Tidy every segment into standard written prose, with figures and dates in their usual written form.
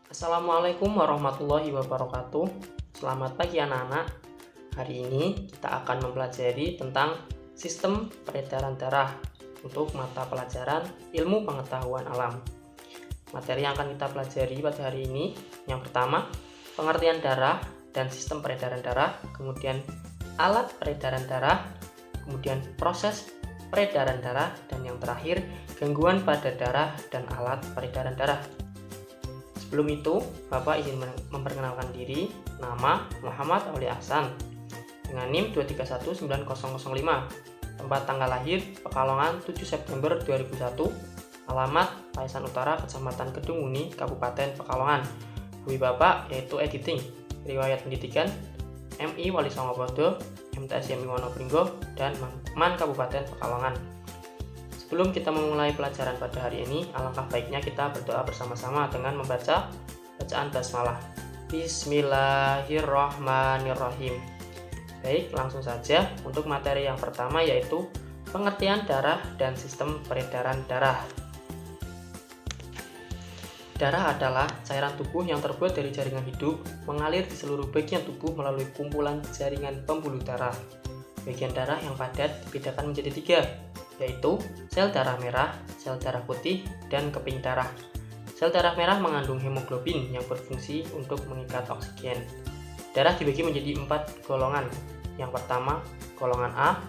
Assalamualaikum warahmatullahi wabarakatuh. Selamat pagi anak-anak. Hari ini kita akan mempelajari tentang sistem peredaran darah untuk mata pelajaran ilmu pengetahuan alam. Materi yang akan kita pelajari pada hari ini, yang pertama, pengertian darah dan sistem peredaran darah, kemudian alat peredaran darah, kemudian proses peredaran darah, dan yang terakhir, gangguan pada darah dan alat peredaran darah. Sebelum itu, Bapak izin memperkenalkan diri. Nama Muhammad Aulia Ahsan dengan NIM 2319005. Tempat tanggal lahir Pekalongan 7 September 2001. Alamat Paisan Utara, Kecamatan Kedung Muni, Kabupaten Pekalongan. Hobi Bapak yaitu editing. Riwayat pendidikan MI Wali Songo Bodo, MTS YMI Wonopringgo, dan Man Kabupaten Pekalongan. Sebelum kita memulai pelajaran pada hari ini, alangkah baiknya kita berdoa bersama-sama dengan membaca bacaan basmalah. Bismillahirrahmanirrahim. Baik, langsung saja untuk materi yang pertama, yaitu pengertian darah dan sistem peredaran darah. Darah adalah cairan tubuh yang terbuat dari jaringan hidup, mengalir di seluruh bagian tubuh melalui kumpulan jaringan pembuluh darah. Bagian darah yang padat dibedakan menjadi 3, yaitu sel darah merah, sel darah putih, dan keping darah. Sel darah merah mengandung hemoglobin yang berfungsi untuk mengikat oksigen. Darah dibagi menjadi 4 golongan. Yang pertama, golongan A,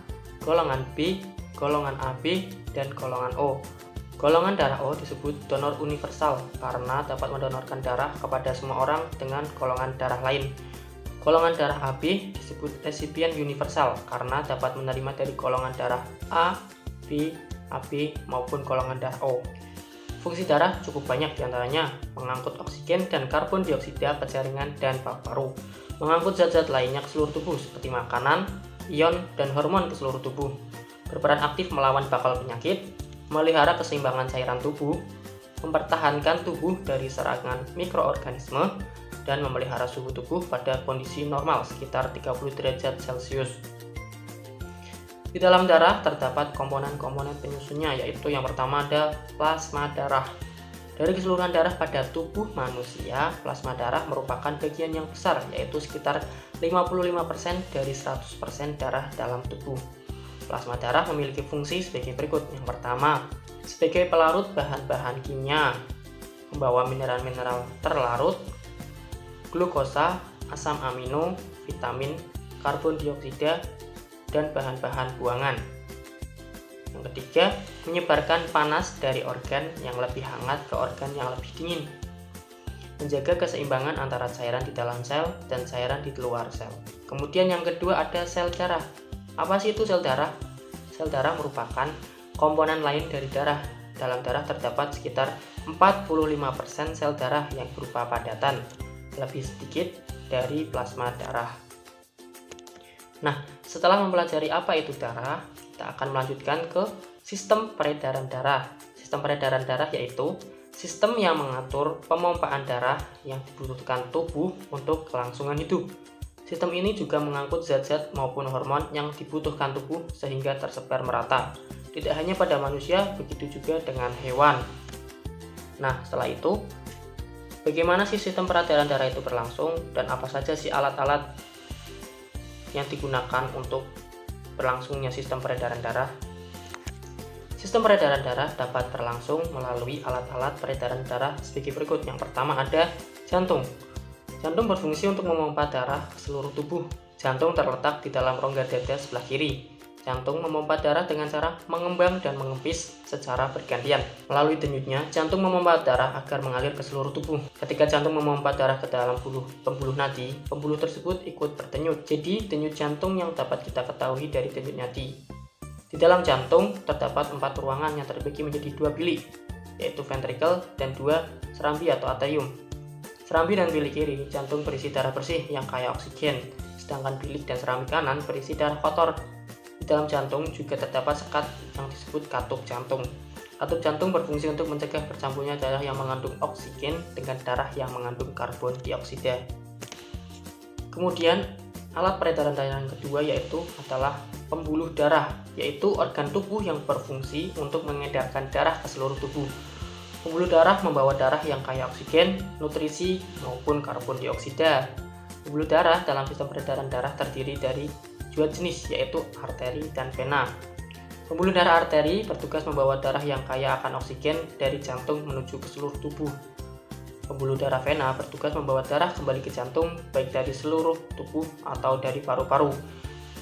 golongan B, golongan AB, dan golongan O. Golongan darah O disebut donor universal karena dapat mendonorkan darah kepada semua orang dengan golongan darah lain. Golongan darah AB disebut resipien universal karena dapat menerima dari golongan darah A, B, AB, maupun golongan darah O. Fungsi darah cukup banyak, diantaranya mengangkut oksigen dan karbon dioksida ke jaringan dan paru-paru, mengangkut zat-zat lainnya ke seluruh tubuh seperti makanan, ion, dan hormon ke seluruh tubuh, berperan aktif melawan bakal penyakit, melihara keseimbangan cairan tubuh, mempertahankan tubuh dari serangan mikroorganisme, dan memelihara suhu tubuh pada kondisi normal sekitar 30 derajat Celcius. Di dalam darah terdapat komponen-komponen penyusunnya, yaitu yang pertama ada plasma darah. Dari keseluruhan darah pada tubuh manusia, plasma darah merupakan bagian yang besar, yaitu sekitar 55% dari 100% darah dalam tubuh. Plasma darah memiliki fungsi sebagai berikut. Yang pertama, sebagai pelarut bahan-bahan kimia, membawa mineral-mineral terlarut, glukosa, asam amino, vitamin, karbon dioksida, dan bahan-bahan buangan. Yang ketiga, menyebarkan panas dari organ yang lebih hangat ke organ yang lebih dingin, menjaga keseimbangan antara cairan di dalam sel dan cairan di luar sel. Kemudian yang kedua ada sel darah. Apa sih itu sel darah? Sel darah merupakan komponen lain dari darah. Dalam darah terdapat sekitar 45% sel darah yang berupa padatan, lebih sedikit dari plasma darah. Nah, setelah mempelajari apa itu darah, kita akan melanjutkan ke sistem peredaran darah. Sistem peredaran darah yaitu sistem yang mengatur pemompaan darah yang dibutuhkan tubuh untuk kelangsungan hidup. Sistem ini juga mengangkut zat-zat maupun hormon yang dibutuhkan tubuh sehingga tersebar merata. Tidak hanya pada manusia, begitu juga dengan hewan. Nah, setelah itu, bagaimana sih sistem peredaran darah itu berlangsung dan apa saja sih alat-alat yang digunakan untuk berlangsungnya sistem peredaran darah? Sistem peredaran darah dapat berlangsung melalui alat-alat peredaran darah sebagai berikut. Yang pertama ada jantung. Jantung berfungsi untuk memompa darah ke seluruh tubuh. Jantung terletak di dalam rongga dada sebelah kiri. Jantung memompa darah dengan cara mengembang dan mengempis secara bergantian. Melalui denyutnya, jantung memompa darah agar mengalir ke seluruh tubuh. Ketika jantung memompa darah ke dalam pembuluh nadi, pembuluh tersebut ikut berdenyut. Jadi, denyut jantung yang dapat kita ketahui dari denyut nadi. Di dalam jantung terdapat 4 ruangan yang terbagi menjadi 2 bilik, yaitu ventricle dan 2 serambi atau atrium. Serambi dan bilik kiri, jantung berisi darah bersih yang kaya oksigen, sedangkan bilik dan serambi kanan berisi darah kotor. Di dalam jantung juga terdapat sekat yang disebut katup jantung. Katup jantung berfungsi untuk mencegah bercampurnya darah yang mengandung oksigen dengan darah yang mengandung karbon dioksida. Kemudian, alat peredaran darah yang kedua yaitu adalah pembuluh darah, yaitu organ tubuh yang berfungsi untuk mengedarkan darah ke seluruh tubuh. Pembuluh darah membawa darah yang kaya oksigen, nutrisi, maupun karbon dioksida. Pembuluh darah dalam sistem peredaran darah terdiri dari dua jenis, yaitu arteri dan vena. Pembuluh darah arteri bertugas membawa darah yang kaya akan oksigen dari jantung menuju ke seluruh tubuh. Pembuluh darah vena bertugas membawa darah kembali ke jantung, baik dari seluruh tubuh atau dari paru-paru.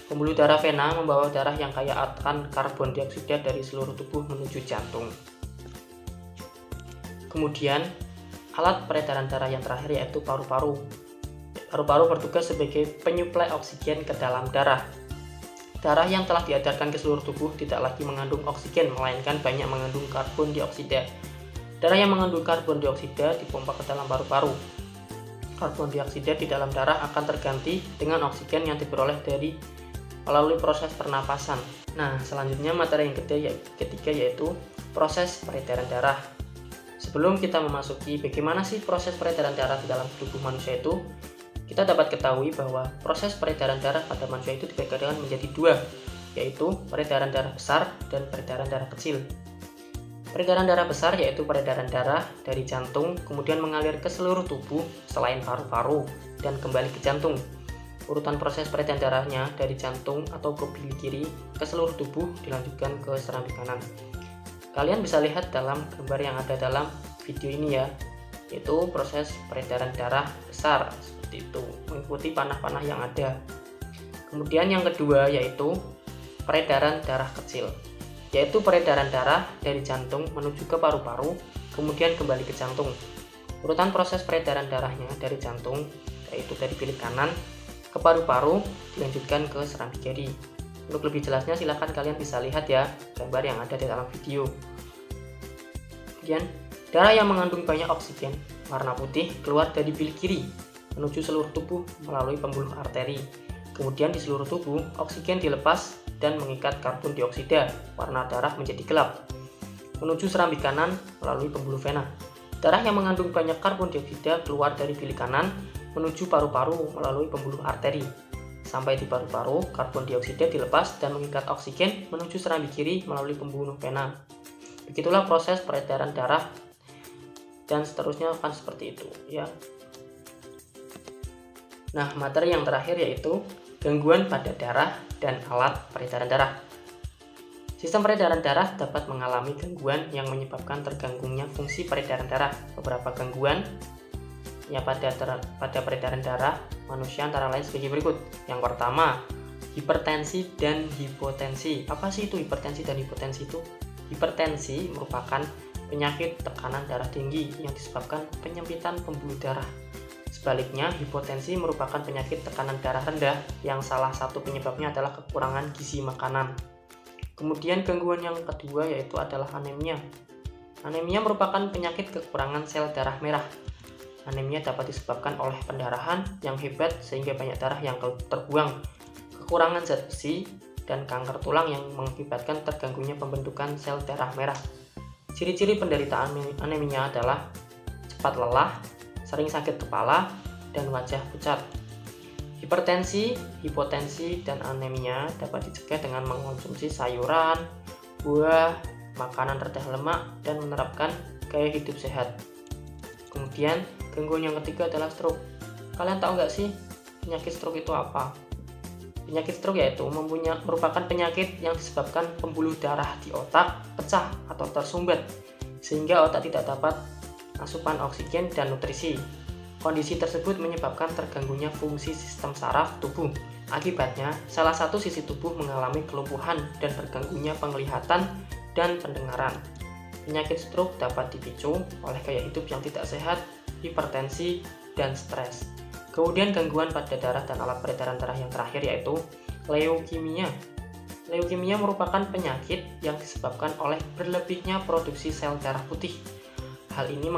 Pembuluh darah vena membawa darah yang kaya akan karbon dioksida dari seluruh tubuh menuju jantung. Kemudian, alat peredaran darah yang terakhir yaitu paru-paru. Paru-paru bertugas sebagai penyuplai oksigen ke dalam darah. Darah yang telah diedarkan ke seluruh tubuh tidak lagi mengandung oksigen, melainkan banyak mengandung karbon dioksida. Darah yang mengandung karbon dioksida dipompa ke dalam paru-paru. Karbon dioksida di dalam darah akan terganti dengan oksigen yang diperoleh melalui proses pernapasan. Nah, selanjutnya materi yang ketiga yaitu proses peredaran darah. Sebelum kita memasuki bagaimana sih proses peredaran darah di dalam tubuh manusia itu, kita dapat ketahui bahwa proses peredaran darah pada manusia itu dibagi menjadi dua, yaitu peredaran darah besar dan peredaran darah kecil. Peredaran darah besar yaitu peredaran darah dari jantung kemudian mengalir ke seluruh tubuh selain paru-paru dan kembali ke jantung. Urutan proses peredaran darahnya dari jantung atau ke bilik kiri ke seluruh tubuh dilanjutkan ke serambi kanan. Kalian bisa lihat dalam gambar yang ada dalam video ini ya, yaitu proses peredaran darah besar seperti itu, mengikuti panah-panah yang ada. Kemudian yang kedua yaitu peredaran darah kecil, yaitu peredaran darah dari jantung menuju ke paru-paru, kemudian kembali ke jantung. Urutan proses peredaran darahnya dari jantung, yaitu dari bilik kanan ke paru-paru, dilanjutkan ke serambi kiri. Untuk lebih jelasnya silahkan kalian bisa lihat ya gambar yang ada di dalam video. Kemudian, darah yang mengandung banyak oksigen warna putih keluar dari bilik kiri menuju seluruh tubuh melalui pembuluh arteri. Kemudian di seluruh tubuh, oksigen dilepas dan mengikat karbon dioksida, warna darah menjadi gelap, menuju serambi kanan melalui pembuluh vena. Darah yang mengandung banyak karbon dioksida keluar dari bilik kanan menuju paru-paru melalui pembuluh arteri. Sampai di paru-paru, karbon dioksida dilepas dan mengikat oksigen menuju serambi kiri melalui pembuluh vena. Begitulah proses peredaran darah dan seterusnya akan seperti itu ya. Nah, materi yang terakhir yaitu gangguan pada darah dan alat peredaran darah. Sistem peredaran darah dapat mengalami gangguan yang menyebabkan terganggunya fungsi peredaran darah. Beberapa gangguan ya pada peredaran darah manusia antara lain sebagai berikut. Yang pertama, hipertensi dan hipotensi. Apa sih itu hipertensi dan hipotensi itu? Hipertensi merupakan penyakit tekanan darah tinggi yang disebabkan penyempitan pembuluh darah. Sebaliknya, hipotensi merupakan penyakit tekanan darah rendah yang salah satu penyebabnya adalah kekurangan gizi makanan. Kemudian gangguan yang kedua yaitu adalah anemia. Anemia merupakan penyakit kekurangan sel darah merah. Anemia dapat disebabkan oleh pendarahan yang hebat sehingga banyak darah yang terbuang, kekurangan zat besi, dan kanker tulang yang mengakibatkan terganggunya pembentukan sel darah merah. Ciri-ciri penderita anemia adalah cepat lelah, sering sakit kepala, dan wajah pucat. Hipertensi, hipotensi, dan anemia dapat dicegah dengan mengonsumsi sayuran, buah, makanan rendah lemak, dan menerapkan gaya hidup sehat. Kemudian, gangguan yang ketiga adalah stroke. Kalian tahu nggak sih penyakit stroke itu apa? Penyakit stroke yaitu merupakan penyakit yang disebabkan pembuluh darah di otak pecah atau tersumbat, sehingga otak tidak dapat asupan oksigen dan nutrisi. Kondisi tersebut menyebabkan terganggunya fungsi sistem saraf tubuh. Akibatnya, salah satu sisi tubuh mengalami kelumpuhan dan terganggunya penglihatan dan pendengaran. Penyakit stroke dapat dipicu oleh gaya hidup yang tidak sehat, hipertensi, dan stres. Kemudian gangguan pada darah dan alat peredaran darah yang terakhir yaitu leukemia. Leukemia merupakan penyakit yang disebabkan oleh berlebihnya produksi sel darah putih. Hal ini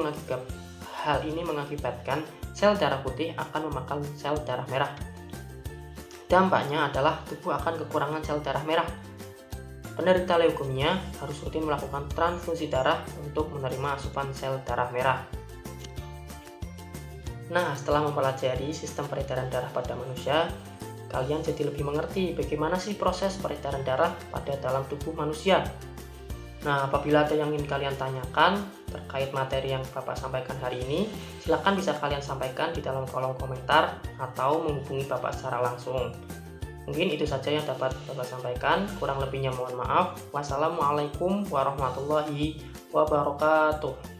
mengakibatkan sel darah putih akan memakan sel darah merah. Dampaknya adalah tubuh akan kekurangan sel darah merah. Penderita leukemia harus rutin melakukan transfusi darah untuk menerima asupan sel darah merah. Nah, setelah mempelajari sistem peredaran darah pada manusia, kalian jadi lebih mengerti bagaimana sih proses peredaran darah pada dalam tubuh manusia. Nah, apabila ada yang ingin kalian tanyakan, terkait materi yang Bapak sampaikan hari ini, silakan bisa kalian sampaikan di dalam kolom komentar atau menghubungi Bapak secara langsung. Mungkin itu saja yang dapat Bapak sampaikan, kurang lebihnya mohon maaf. Wassalamualaikum warahmatullahi wabarakatuh.